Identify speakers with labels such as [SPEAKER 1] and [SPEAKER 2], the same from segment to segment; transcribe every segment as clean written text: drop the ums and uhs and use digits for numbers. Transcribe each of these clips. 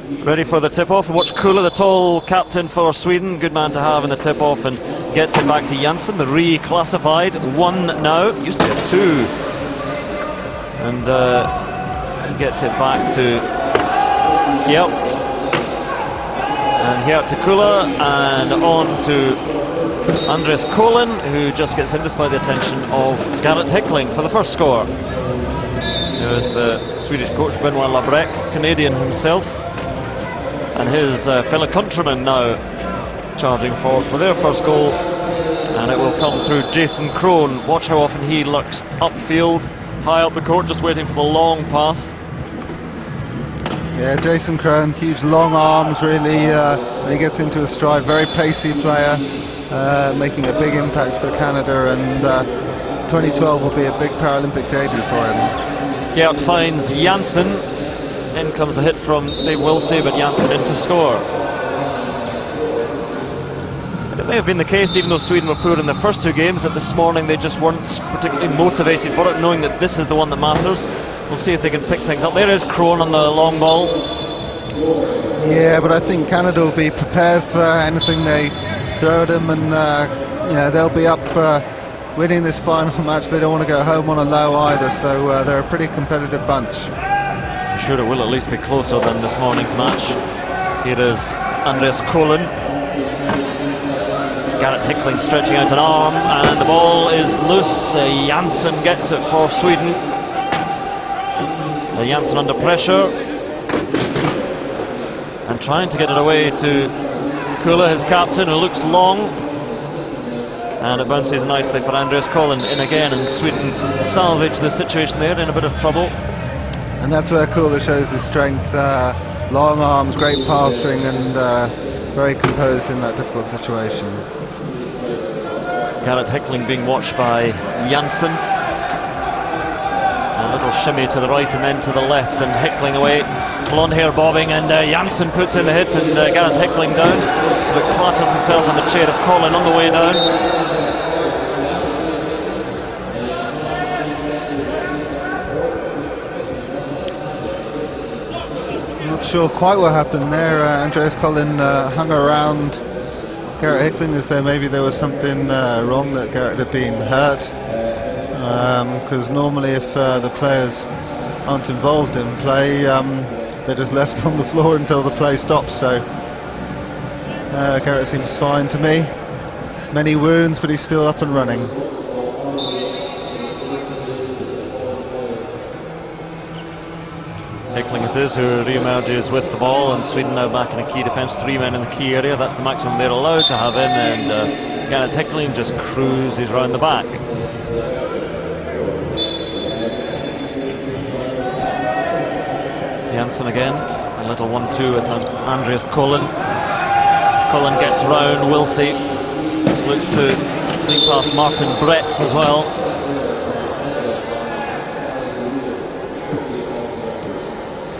[SPEAKER 1] Ready for the tip-off, and watch Kula, the tall captain for Sweden, good man to have in the tip-off, and gets it back to Janssen, the reclassified 1 now, used to be a 2, and he gets it back to Hjelt, and Hjelt to Kula, and on to Andres Collin, who just gets in despite the attention of Garrett Hickling for the first score. Here's the Swedish coach Benoit Labrec, Canadian himself, and his fellow countrymen now charging forward for their first goal, and it will come through Jason Crone. Watch how often he looks upfield, high up the court, just waiting for the long pass.
[SPEAKER 2] Yeah, Jason Crone, huge long arms really, when he gets into his stride, very pacey player, making a big impact for Canada, and 2012 will be a big Paralympic debut for him.
[SPEAKER 1] Hjelt finds Janssen. In comes the hit from Dave Wilsey, but Janssen in to score. It may have been the case, even though Sweden were poor in the first 2 games, that this morning they just weren't particularly motivated for it, knowing that this is the one that matters. We'll see if they can pick things up. There is Crone on the long ball.
[SPEAKER 2] Yeah, but I think Canada will be prepared for anything they throw at them, and you know, they'll be up for winning this final match. They don't want to go home on a low either, so they're a pretty competitive bunch.
[SPEAKER 1] I'm sure it will at least be closer than this morning's match. Here is Andres Collin. Garrett Hickling stretching out an arm, and the ball is loose. Janssen gets it for Sweden. Janssen under pressure and trying to get it away to Kula, his captain, who looks long, and it bounces nicely for Andres Collin in again, and Sweden salvage the situation there, in a bit of trouble.
[SPEAKER 2] And that's where Kula shows his strength, long arms, great passing, and very composed in that difficult situation.
[SPEAKER 1] Garrett Hickling being watched by Janssen. A little shimmy to the right and then to the left, and Hickling away, blonde hair bobbing, and Janssen puts in the hit, and Garrett Hickling down, so it clatters himself on the chair of Collin on the way down.
[SPEAKER 2] Not sure quite what happened there. Andreas Collin hung around Garrett Hickling as though maybe there was something wrong, that Garrett had been hurt, because normally if the players aren't involved in play, they're just left on the floor until the play stops. So Garrett seems fine to me. Many wounds, but he's still up and running.
[SPEAKER 1] Hickling it is who re-emerges with the ball, and Sweden now back in a key defence, 3 men in the key area. That's the maximum they're allowed to have in, and Garrett Hickling just cruises round the back. Janssen again, a little 1-2 with Andreas Collin. Collin gets round, Wilsey looks to sneak past Martin Bretz as well.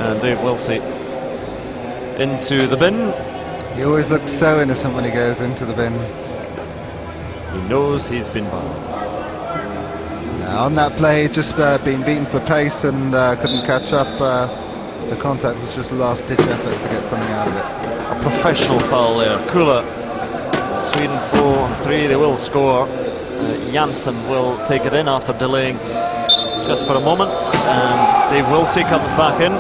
[SPEAKER 1] And Dave Wilsey into the bin.
[SPEAKER 2] He always looks so innocent when he goes into the bin.
[SPEAKER 1] He knows he's been banned.
[SPEAKER 2] Now, on that play, just been beaten for pace and couldn't catch up. The contact was just a last-ditch effort to get something out of it.
[SPEAKER 1] A professional foul there. Kula. Sweden 4-3. They will score. Janssen will take it in after delaying just for a moment, and Dave Wilsey comes back in.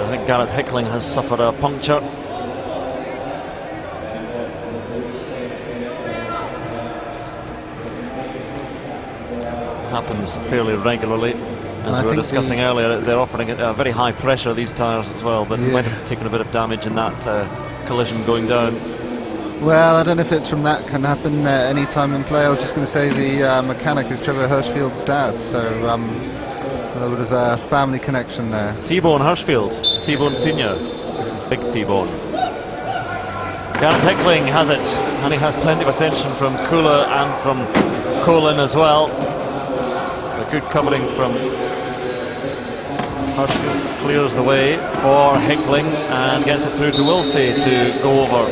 [SPEAKER 1] I think Garrett Hickling has suffered a puncture. Happens fairly regularly, as we were discussing earlier. They're offering a very high pressure, these tyres as well, but might have taken a bit of damage in that collision going down.
[SPEAKER 2] Well, I don't know if it's from that can happen any time in play. I was just going to say the mechanic is Trevor Hirschfield's dad, so a little bit of a family connection there.
[SPEAKER 1] T-Bone Hirschfield, T-Bone Senior, big T-Bone. Garrett Hickling has it, and he has plenty of attention from Kula and from Collin as well. A good covering from Hirschfield, clears the way for Hickling and gets it through to Wilsey to go over.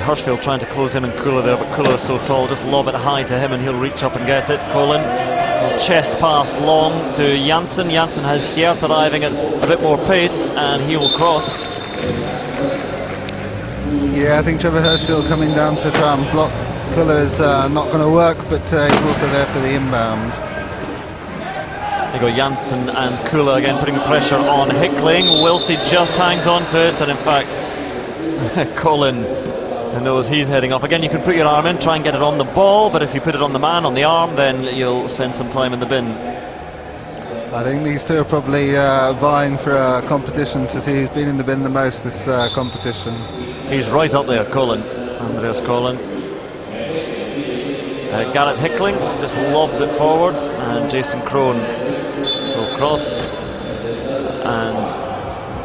[SPEAKER 1] Hirschfield trying to close in and Kula there, but Kula is so tall, just lob it high to him and he'll reach up and get it. Colin will chest pass long to Janssen. Janssen has Geert arriving at a bit more pace and he will cross.
[SPEAKER 2] Yeah, I think Trevor Hirschfield coming down to try and block Kula is not going to work, but he's also there for the inbound.
[SPEAKER 1] There you go, Janssen and Kula again putting the pressure on Hickling. Wilsey just hangs on to it, and in fact Colin knows he's heading up. Again, you can put your arm in, try and get it on the ball, but if you put it on the man, on the arm, then you'll spend some time in the bin.
[SPEAKER 2] I think these two are probably vying for a competition to see who's been in the bin the most this competition.
[SPEAKER 1] He's right up there, Colin, Andreas Colin. Garrett Hickling just lobs it forward, and Jason Crone will cross, and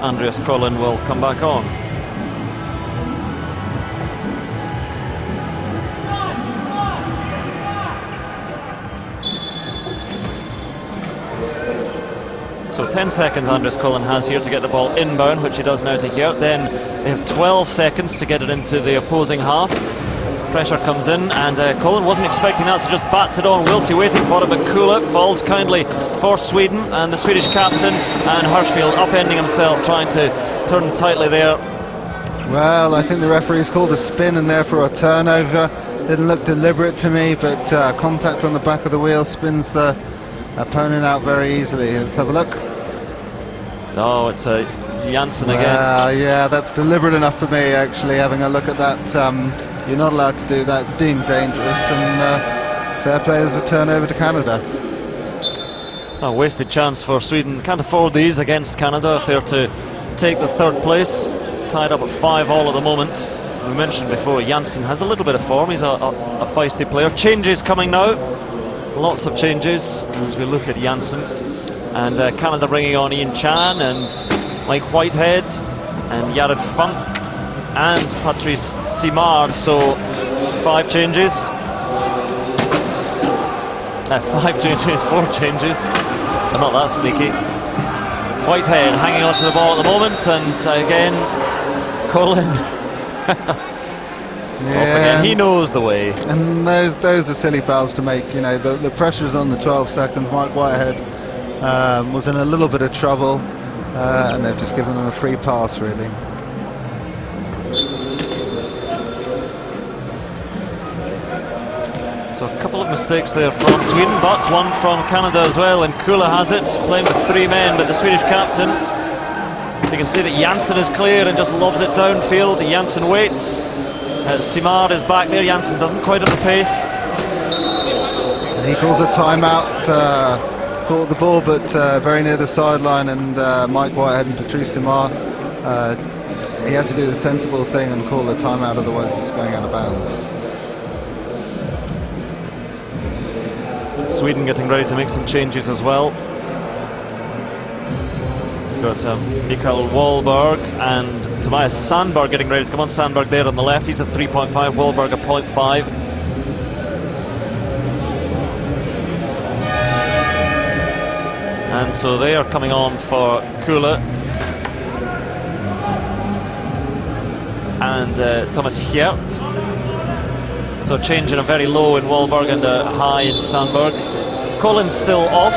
[SPEAKER 1] Andreas Colin will come back on. So 10 seconds Andreas Colin has here to get the ball inbound, which he does now to here. Then they have 12 seconds to get it into the opposing half. Pressure comes in, and Colin wasn't expecting that, so just bats it on. Wilsey waiting for it, but Kula falls kindly for Sweden, and the Swedish captain and Hirschfield upending himself, trying to turn tightly there.
[SPEAKER 2] Well, I think the referee's called a spin and therefore a turnover. Didn't look deliberate to me, but contact on the back of the wheel spins the opponent out very easily. Let's have a look.
[SPEAKER 1] Oh, it's Janssen again.
[SPEAKER 2] Yeah, that's deliberate enough for me, actually, having a look at that. You're not allowed to do that, it's deemed dangerous, and fair play as a turnover to Canada.
[SPEAKER 1] A wasted chance for Sweden. Can't afford these against Canada if they're to take the third place. Tied up at 5-all at the moment. We mentioned before, Janssen has a little bit of form, he's a feisty player. Changes coming now, lots of changes as we look at Janssen. And Canada bringing on Ian Chan and Mike Whitehead and Jared Funk and Patrice Simard, so 5 changes. 5 changes, 4 changes. They're not that sneaky. Whitehead hanging on to the ball at the moment, and again, Colin.
[SPEAKER 2] Yeah,
[SPEAKER 1] he knows the way.
[SPEAKER 2] And those are silly fouls to make. You know, the pressure's on the 12 seconds. Mike Whitehead was in a little bit of trouble, and they've just given him a free pass, really.
[SPEAKER 1] So a couple of mistakes there from Sweden, but one from Canada as well, and Kula has it, playing with 3 men, but the Swedish captain, you can see that Janssen is clear and just lobs it downfield. Janssen waits, Simard is back there. Janssen doesn't quite have the pace.
[SPEAKER 2] And he calls a timeout, caught the ball, but very near the sideline, and Mike Whitehead and Patrice Simard, he had to do the sensible thing and call the timeout, otherwise he's going out of bounds.
[SPEAKER 1] Sweden getting ready to make some changes as well. We've got Mikael Wahlberg and Tobias Sandberg getting ready to come on. Sandberg there on the left, he's at 3.5, Wahlberg at 0.5. And so they are coming on for Kula and Thomas Geert. So changing a very low in Wahlberg and a high in Sandberg. Colin's still off.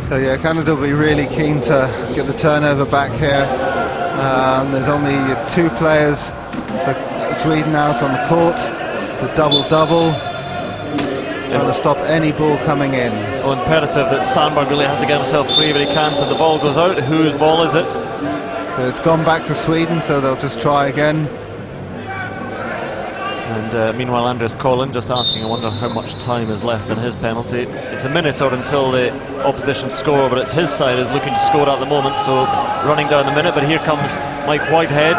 [SPEAKER 2] So yeah, Canada will be really keen to get the turnover back here. There's only 2 players for Sweden out on the court. The double-double, trying to stop any ball coming in.
[SPEAKER 1] Oh, imperative that Sandberg really has to get himself free, but he can't, and the ball goes out. Whose ball is it?
[SPEAKER 2] So it's gone back to Sweden, so they'll just try again.
[SPEAKER 1] And meanwhile, Andreas Colin just asking, I wonder how much time is left in his penalty. It's a minute or until the opposition score, but it's his side is looking to score at the moment, so running down the minute. But here comes Mike Whitehead.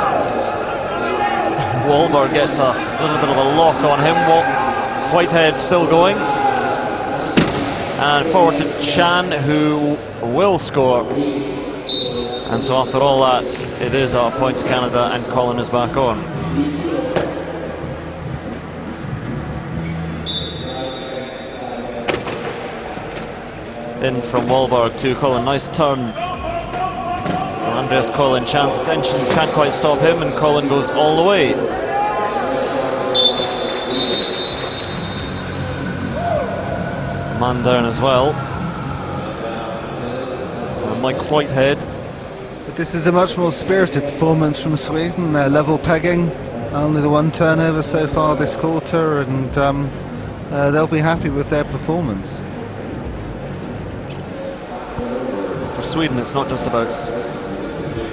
[SPEAKER 1] Wahlberg gets a little bit of a lock on him. Whitehead's still going. And forward to Chan, who will score. And so after all that, it is a point to Canada, and Colin is back on. In from Wahlberg to Colin, nice turn from Andreas Collin. Chan's attentions can't quite stop him, and Collin goes all the way. Man down as well. And Mike Whitehead.
[SPEAKER 2] But this is a much more spirited performance from Sweden. They're level pegging, only the one turnover so far this quarter, and they'll be happy with their performance.
[SPEAKER 1] For Sweden, it's not just about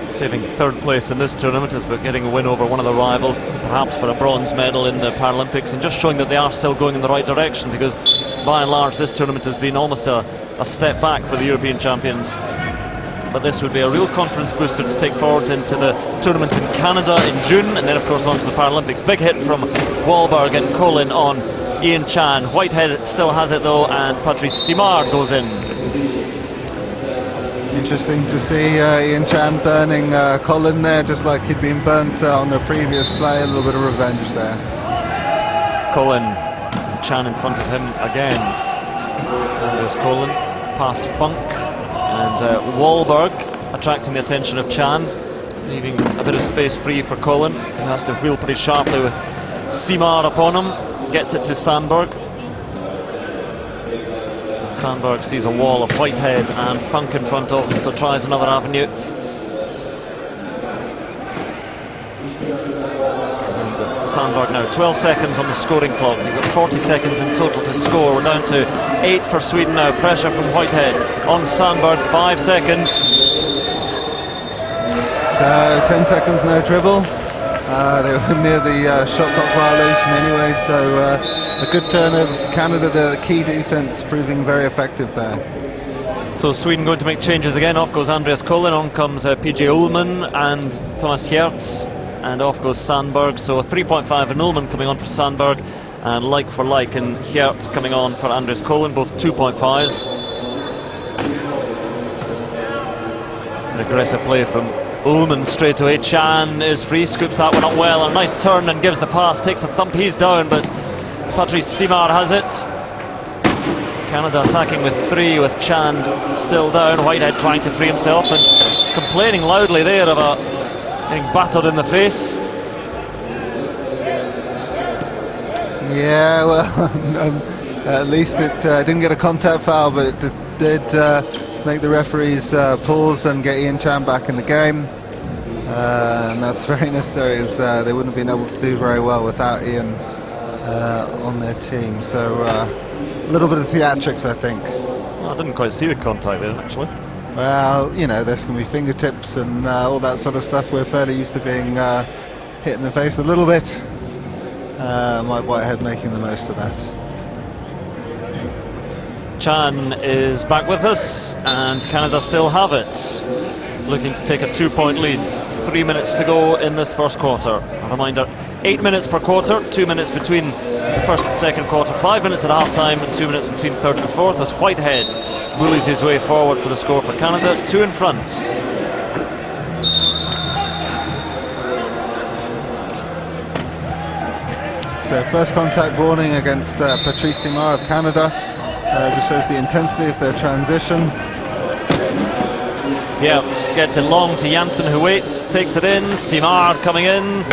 [SPEAKER 1] saving third place in this tournament, it's about getting a win over one of the rivals, perhaps for a bronze medal in the Paralympics, and just showing that they are still going in the right direction, because by and large this tournament has been almost a step back for the European champions. But this would be a real confidence booster to take forward into the tournament in Canada in June, and then of course on to the Paralympics. Big hit from Wahlberg and Collin on Ian Chan. Whitehead still has it though, and Patrice Simard goes in.
[SPEAKER 2] Interesting to see Ian Chan burning Collin there, just like he'd been burnt on the previous play. A little bit of revenge there.
[SPEAKER 1] Collin, Chan in front of him again. And there's Collin past Funk, and Wahlberg attracting the attention of Chan, leaving a bit of space free for Collin, who has to wheel pretty sharply with Simard upon him. Gets it to Sandberg. Sandberg sees a wall of Whitehead and Funk in front of him, so tries another avenue. And Sandberg now 12 seconds on the scoring clock. You've got 40 seconds in total to score. We're down to 8 for Sweden now. Pressure from Whitehead on Sandberg. 5 seconds.
[SPEAKER 2] So 10 seconds, no dribble. They were near the shot clock violation anyway, so a good turnover for Canada. The key defence proving very effective there.
[SPEAKER 1] So Sweden going to make changes again. Off goes Andreas Collin, on comes PJ Ullman and Thomas Hertz, and off goes Sandberg. So 3.5 and Ullman coming on for Sandberg, and like for like, and Hertz coming on for Andreas Collin, both 2.5s. An aggressive play from Ullman straight away. Chan is free, scoops that one up well. A nice turn and gives the pass, takes a thump, he's down, but Patrice Simard has it. Canada attacking with 3 with Chan still down. Whitehead trying to free himself and complaining loudly there about getting battered in the face.
[SPEAKER 2] Yeah, well, at least it didn't get a contact foul, but it did make the referees pause and get Ian Chan back in the game. And that's very necessary, as they wouldn't have been able to do very well without Ian on their team. So a little bit of theatrics, I think.
[SPEAKER 1] Well, I didn't quite see the contact there, actually.
[SPEAKER 2] Well, you know, there's going to be fingertips and all that sort of stuff. We're fairly used to being hit in the face a little bit. Mike Whitehead making the most of that.
[SPEAKER 1] Chan is back with us, and Canada still have it, looking to take a 2-point lead. 3 minutes to go in this first quarter. A reminder, 8 minutes per quarter, 2 minutes between the first and second quarter, 5 minutes at half time, and 2 minutes between third and fourth, as Whitehead bullies his way forward for the score for Canada. 2 in front.
[SPEAKER 2] So first contact warning against Patrice Simard of Canada. Just shows the intensity of their transition.
[SPEAKER 1] Yeah, gets it long to Janssen, who waits, takes it in. Simard coming in.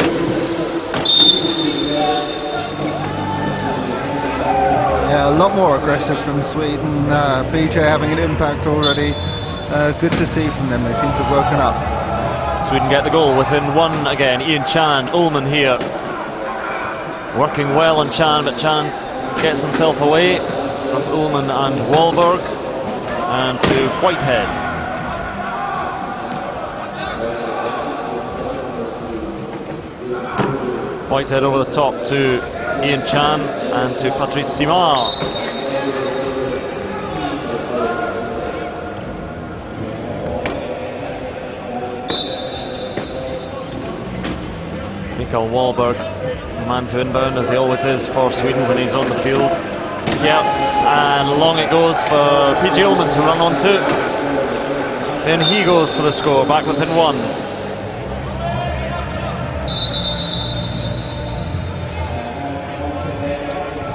[SPEAKER 2] Yeah, a lot more aggressive from Sweden. BJ having an impact already. Good to see from them. They seem to have woken up.
[SPEAKER 1] Sweden get the goal within 1 again. Ian Chan, Ullman here. Working well on Chan, but Chan gets himself away from Ullman and Wahlberg, and to Whitehead. Whitehead over the top to Ian Chan and to Patrice Simard. Mikael Wahlberg, man to inbound, as he always is for Sweden when he's on the field. And long it goes for PJ Ullman to run on to. Then he goes for the score, back within 1.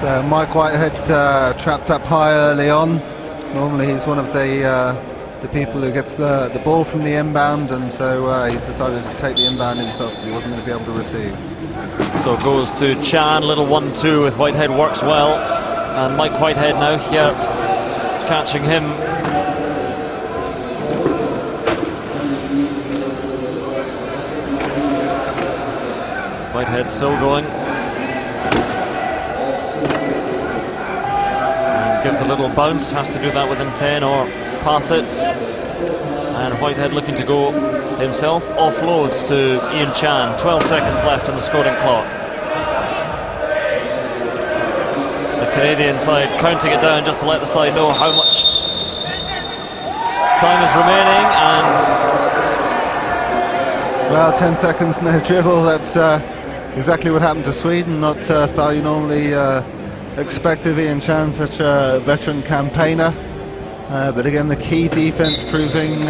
[SPEAKER 2] So Mike Whitehead trapped up high early on. Normally he's one of the the people who gets the ball from the inbound, and so he's decided to take the inbound himself, so he wasn't going to be able to receive.
[SPEAKER 1] So it goes to Chan, little 1-2 with Whitehead, works well, and Mike Whitehead now here catching him. Whitehead still going. And gives a little bounce, has to do that within 10 or pass it. And Whitehead looking to go himself, offloads to Ian Chan. 12 seconds left on the scoring clock. The Canadian side counting it down just to let the side know how much time is remaining, and
[SPEAKER 2] well, 10 seconds, no dribble. That's exactly what happened to Sweden. Not foul you normally expect of Ian Chan, such a veteran campaigner. But again, the key defense proving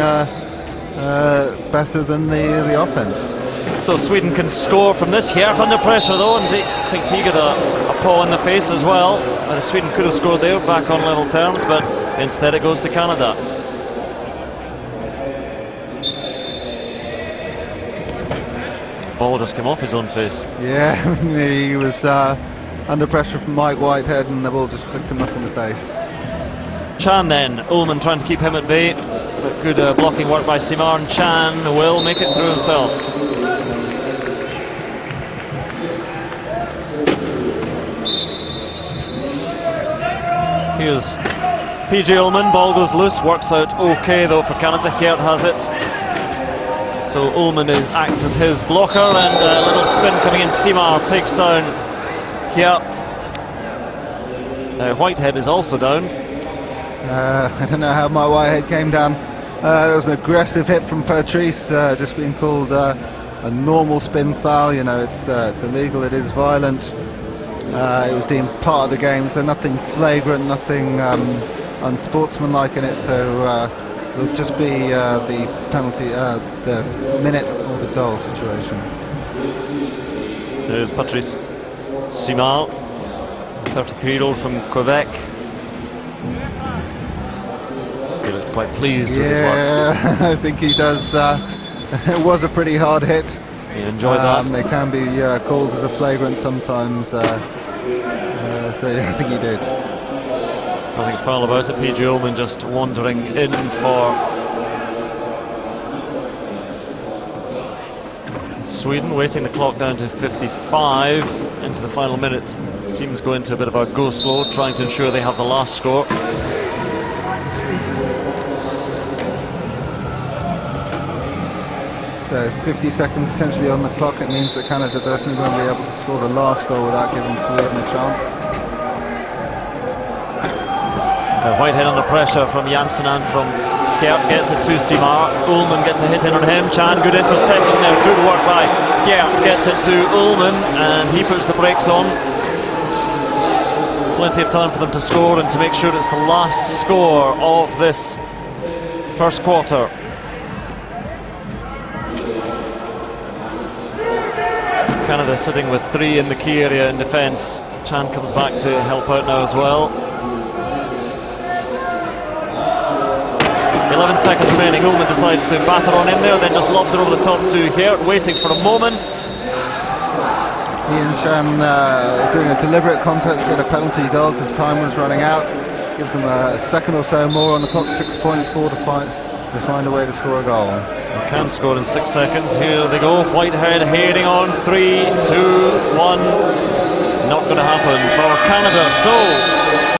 [SPEAKER 2] better than the offense.
[SPEAKER 1] So Sweden can score from this. Hjert under pressure though, and he thinks he got a paw in the face as well. And if Sweden could have scored there, back on level terms, but instead it goes to Canada. Ball just came off his own face.
[SPEAKER 2] Yeah, he was under pressure from Mike Whitehead, and the ball just flicked him up in the face.
[SPEAKER 1] Chan then, Ullman trying to keep him at bay, but good blocking work by Simar, and Chan will make it through himself. Here's PJ Ullman, ball goes loose, works out okay though for Canada. Hjert has it. So Ullman acts as his blocker, and a little spin coming in. Simar takes down Hjert. Whitehead is also down.
[SPEAKER 2] I don't know how Mike Whitehead came down. There was an aggressive hit from Patrice, just being called a normal spin foul. You know, it's illegal, it is violent. It was deemed part of the game, so nothing flagrant, nothing unsportsmanlike in it. So it'll just be the penalty, the minute or the goal situation.
[SPEAKER 1] There's Patrice Simar, 33-year-old from Quebec. He looks quite pleased with his work.
[SPEAKER 2] Yeah, I think he does. It was a pretty hard hit.
[SPEAKER 1] He enjoyed that.
[SPEAKER 2] They can be called as a flagrant sometimes. So yeah, I think he did.
[SPEAKER 1] Nothing foul about it. PJ Ullman just wandering in for Sweden, waiting the clock down to 55 into the final minute. Seems going to a bit of a go slow, trying to ensure they have the last score.
[SPEAKER 2] So 50 seconds essentially on the clock. It means that Canada definitely won't be able to score the last goal without giving Sweden a chance.
[SPEAKER 1] Whitehead under pressure from Janssen and from Hjert, gets it to Simar. Ullman gets a hit in on him. Chan, good interception there, good work by Hjert, gets it to Ullman, and he puts the brakes on. Plenty of time for them to score and to make sure it's the last score of this first quarter. Canada sitting with 3 in the key area in defence. Chan comes back to help out now as well. 11 seconds remaining. Ullman decides to batter on in there, then just lobs it over the top to Hjert, waiting for a moment.
[SPEAKER 2] Ian Chan doing a deliberate contact to get a penalty goal because time was running out. Gives them a second or so more on the clock, 6.4 to find a way to score a goal.
[SPEAKER 1] They can score in 6 seconds. Here they go. Whitehead heading on. 3, 2, 1. Not going to happen for Canada. So